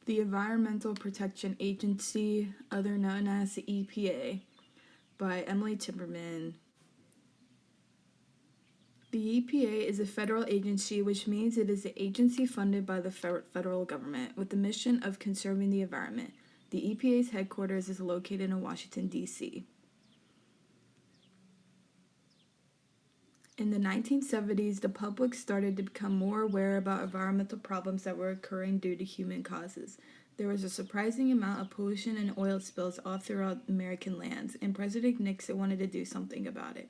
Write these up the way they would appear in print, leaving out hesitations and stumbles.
The Environmental Protection Agency, other known as the EPA, by Emily Timmerman. The EPA is a federal agency, which means it is an agency funded by the federal government with the mission of conserving the environment. The EPA's headquarters is located in Washington, D.C. In the 1970s, the public started to become more aware about environmental problems that were occurring due to human causes. There was a surprising amount of pollution and oil spills all throughout American lands, and President Nixon wanted to do something about it.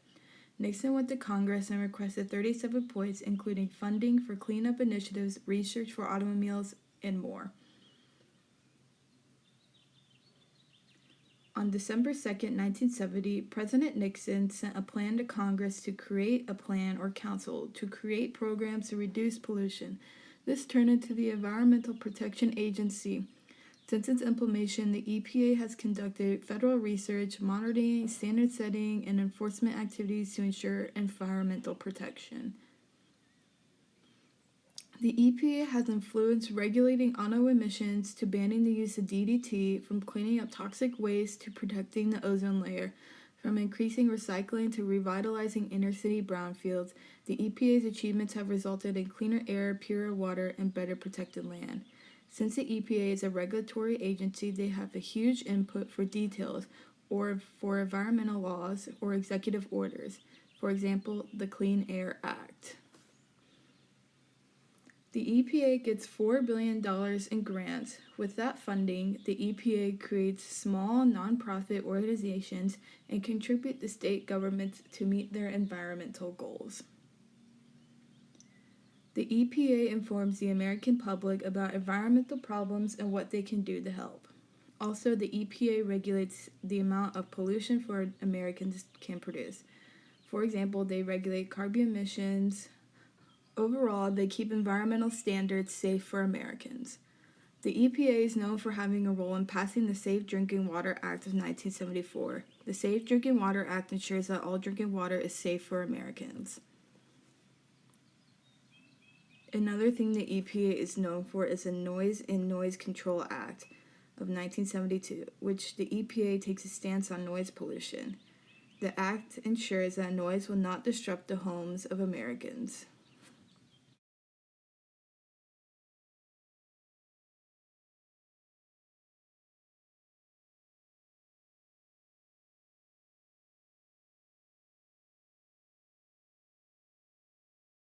Nixon went to Congress and requested 37 points, including funding for cleanup initiatives, research for automobiles, and more. On December 2, 1970, President Nixon sent a plan to Congress to create a plan or council to create programs to reduce pollution. This turned into the Environmental Protection Agency. Since its implementation, the EPA has conducted federal research, monitoring, standard setting, and enforcement activities to ensure environmental protection. The EPA has influenced regulating auto emissions to banning the use of DDT, from cleaning up toxic waste to protecting the ozone layer, from increasing recycling to revitalizing inner-city brownfields. The EPA's achievements have resulted in cleaner air, purer water, and better protected land. Since the EPA is a regulatory agency, they have a huge input for details or for environmental laws or executive orders. For example, the Clean Air Act. The EPA gets $4 billion in grants. With that funding, the EPA creates small nonprofit organizations and contribute to state governments to meet their environmental goals. The EPA informs the American public about environmental problems and what they can do to help. Also, the EPA regulates the amount of pollution for Americans can produce. For example, they regulate carbon emissions. Overall, they keep environmental standards safe for Americans. The EPA is known for having a role in passing the Safe Drinking Water Act of 1974. The Safe Drinking Water Act ensures that all drinking water is safe for Americans. Another thing the EPA is known for is the Noise and Noise Control Act of 1972, which the EPA takes a stance on noise pollution. The act ensures that noise will not disrupt the homes of Americans.